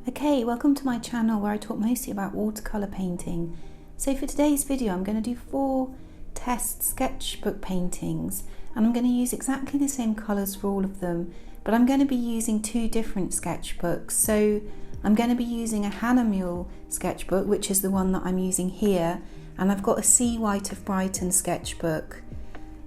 Okay, welcome to my channel where I talk mostly about watercolour painting. So for today's video I'm going to do 4 test sketchbook paintings, and I'm going to use exactly the same colours for all of them, but I'm going to be using 2 different sketchbooks. So I'm going to be using a Hahnemühle sketchbook, which is the one that I'm using here, and I've got a Seawhite of Brighton sketchbook.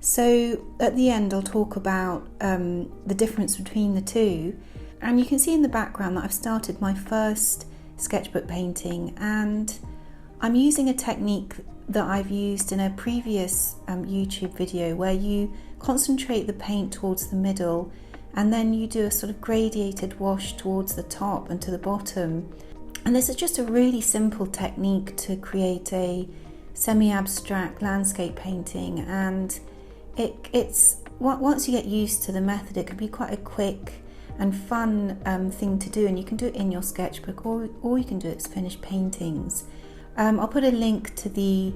So at the end I'll talk about the difference between the two. And you can see in the background that I've started my first sketchbook painting, and I'm using a technique that I've used in a previous YouTube video where you concentrate the paint towards the middle and then you do a sort of gradiated wash towards the top and to the bottom. And this is just a really simple technique to create a semi-abstract landscape painting, and it's once you get used to the method it can be quite a quick and fun thing to do, and you can do it in your sketchbook or you can do it as finished paintings. I'll put a link to the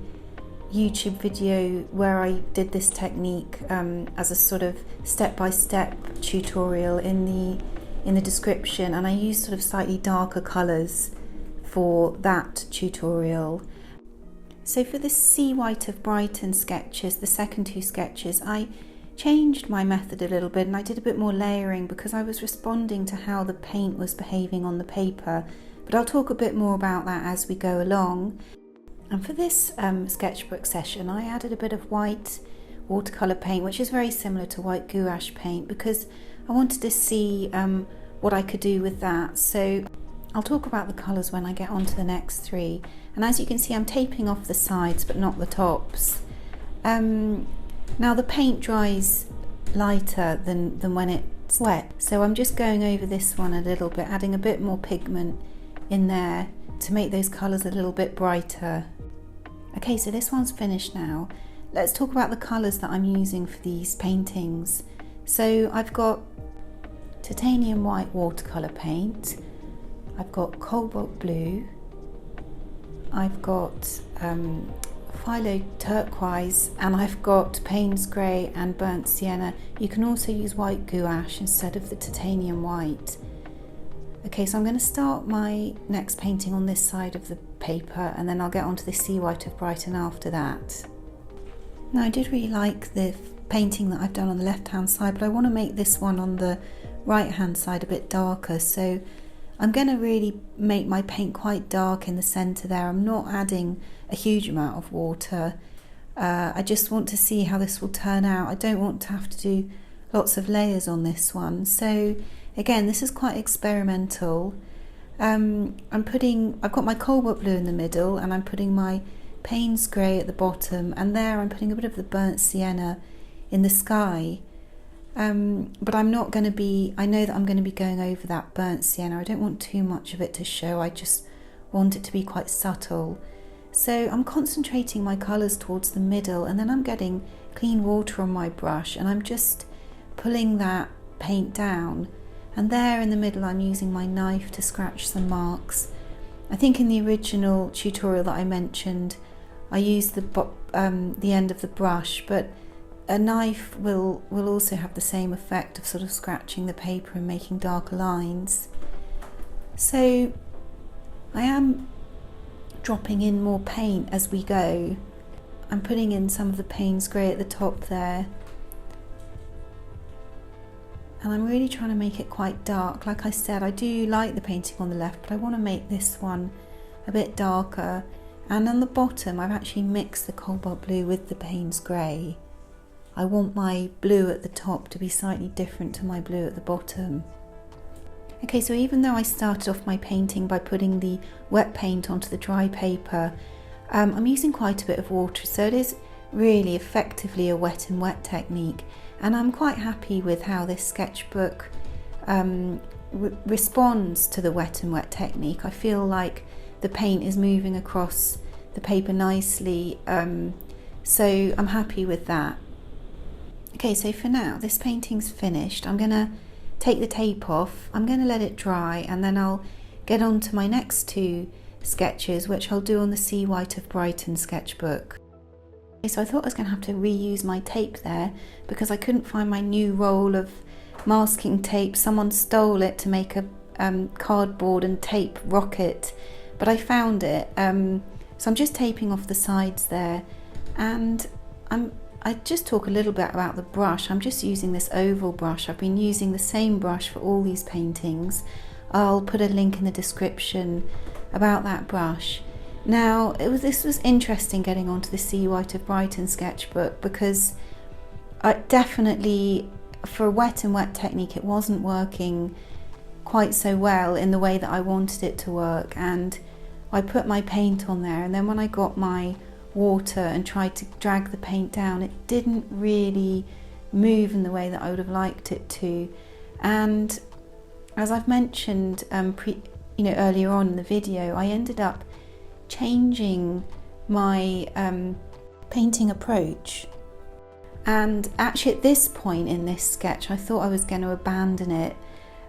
YouTube video where I did this technique as a sort of step-by-step tutorial in the description, and I used sort of slightly darker colours for that tutorial. So for the Seawhite of Brighton sketches, the second 2 sketches, I changed my method a little bit and I did a bit more layering because I was responding to how the paint was behaving on the paper, but I'll talk a bit more about that as we go along. And for this sketchbook session I added a bit of white watercolour paint, which is very similar to white gouache paint, because I wanted to see what I could do with that. So I'll talk about the colours when I get on to the next 3, and as you can see I'm taping off the sides but not the tops. Now the paint dries lighter than when it's wet, so I'm just going over this one a little bit, adding a bit more pigment in there to make those colours a little bit brighter. Okay, so this one's finished now. Let's talk about the colours that I'm using for these paintings. So I've got titanium white watercolour paint, I've got cobalt blue, I've got Phythlo turquoise, and I've got Paynes grey and burnt sienna. You can also use white gouache instead of the titanium white. Okay, so I'm going to start my next painting on this side of the paper, and then I'll get onto the Seawhite of Brighton after that. Now I did really like the painting that I've done on the left hand side, but I want to make this one on the right hand side a bit darker, so I'm going to really make my paint quite dark in the centre there. I'm not adding a huge amount of water. I just want to see how this will turn out. I don't want to have to do lots of layers on this one. So again, this is quite experimental. I've got my cobalt blue in the middle, and I'm putting my Paynes grey at the bottom, and there I'm putting a bit of the burnt sienna in the sky. But I'm not going to be, I know that I'm going to be going over that burnt sienna. I don't want too much of it to show, I just want it to be quite subtle. So I'm concentrating my colours towards the middle, and then I'm getting clean water on my brush and I'm just pulling that paint down, and there in the middle I'm using my knife to scratch some marks. I think in the original tutorial that I mentioned I used the end of the brush, but a knife will also have the same effect of sort of scratching the paper and making darker lines. So I am dropping in more paint as we go. I'm putting in some of the Paynes grey at the top there, and I'm really trying to make it quite dark. Like I said, I do like the painting on the left, but I want to make this one a bit darker. And on the bottom I've actually mixed the cobalt blue with the Paynes grey. I want my blue at the top to be slightly different to my blue at the bottom. Okay, so even though I started off my painting by putting the wet paint onto the dry paper, I'm using quite a bit of water, so it is really effectively a wet and wet technique, and I'm quite happy with how this sketchbook responds to the wet and wet technique. I feel like the paint is moving across the paper nicely, so I'm happy with that. Okay, so for now this painting's finished. I'm going to take the tape off, I'm going to let it dry, and then I'll get on to my next 2 sketches, which I'll do on the Seawhite of Brighton sketchbook. Okay, so I thought I was going to have to reuse my tape there because I couldn't find my new roll of masking tape. Someone stole it to make a cardboard and tape rocket, but I found it. So I'm just taping off the sides there, and I just talk a little bit about the brush. I'm just using this oval brush. I've been using the same brush for all these paintings. I'll put a link in the description about that brush. Now, this was interesting getting onto the Seawhite of Brighton sketchbook, because I definitely, for a wet and wet technique, it wasn't working quite so well in the way that I wanted it to work, and I put my paint on there, and then when I got my water and tried to drag the paint down, it didn't really move in the way that I would have liked it to. And as I've mentioned earlier on in the video, I ended up changing my painting approach, and actually at this point in this sketch I thought I was going to abandon it,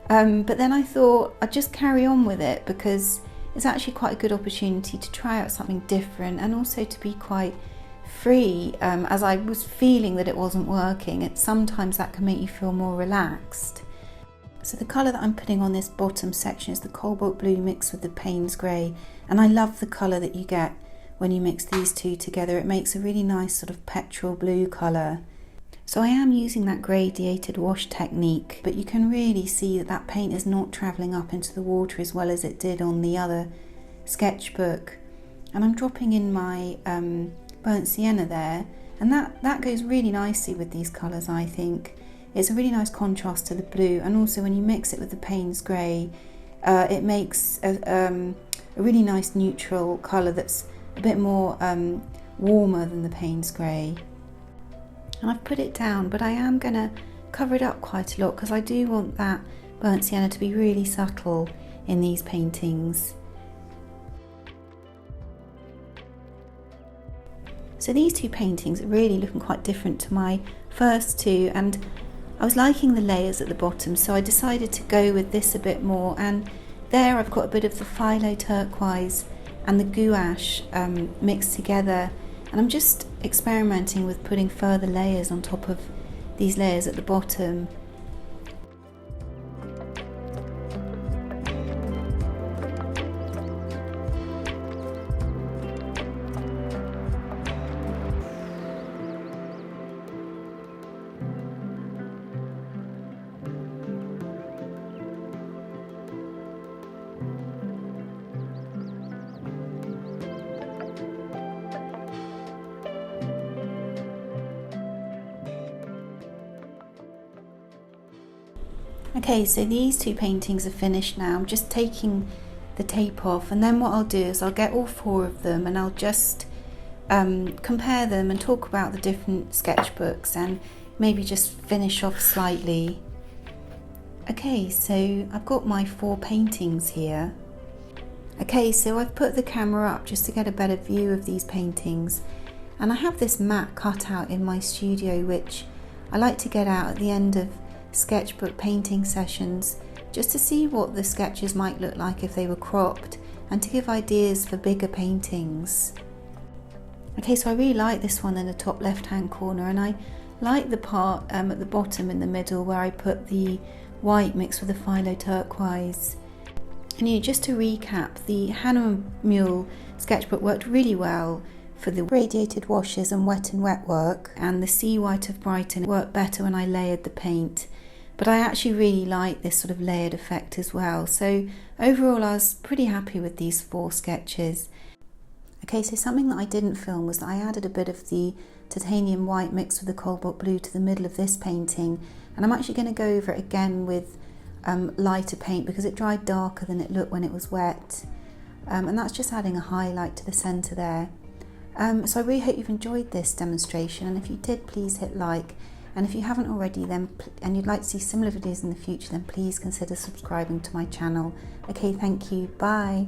but then I thought I'd just carry on with it, because it's actually quite a good opportunity to try out something different, and also to be quite free, as I was feeling that it wasn't working. Sometimes that can make you feel more relaxed. So the colour that I'm putting on this bottom section is the Cobalt blue mixed with the Paynes grey, and I love the colour that you get when you mix these two together. It makes a really nice sort of petrol blue colour. So I am using that gradiated wash technique, but you can really see that that paint is not travelling up into the water as well as it did on the other sketchbook. And I'm dropping in my burnt sienna there, and that goes really nicely with these colours, I think. It's a really nice contrast to the blue, and also when you mix it with the Paynes grey, it makes a really nice neutral colour that's a bit more warmer than the Paynes grey. And I've put it down, but I am going to cover it up quite a lot, because I do want that burnt sienna to be really subtle in these paintings. So these two paintings are really looking quite different to my first two, and I was liking the layers at the bottom, so I decided to go with this a bit more. And there I've got a bit of the Phythlo turquoise and the gouache mixed together, and I'm just experimenting with putting further layers on top of these layers at the bottom. Okay, so these two paintings are finished now. I'm just taking the tape off, and then what I'll do is I'll get all four of them and I'll just compare them and talk about the different sketchbooks and maybe just finish off slightly. Okay, so I've got my four paintings here. Okay, so I've put the camera up just to get a better view of these paintings, and I have this mat cut out in my studio which I like to get out at the end of sketchbook painting sessions, just to see what the sketches might look like if they were cropped, and to give ideas for bigger paintings. Okay, so I really like this one in the top left hand corner, and I like the part at the bottom in the middle where I put the white mixed with the Phythlo turquoise. And just to recap, the Hahnemühle sketchbook worked really well for the radiated washes and wet work, and the Seawhite of Brighton worked better when I layered the paint. But I actually really like this sort of layered effect as well. So overall I was pretty happy with these four sketches. Okay, so something that I didn't film was that I added a bit of the titanium white mixed with the cobalt blue to the middle of this painting, and I'm actually going to go over it again with lighter paint because it dried darker than it looked when it was wet, and that's just adding a highlight to the centre there. So I really hope you've enjoyed this demonstration, and if you did, please hit like, and if you haven't already and you'd like to see similar videos in the future, then please consider subscribing to my channel. Okay, thank you, bye.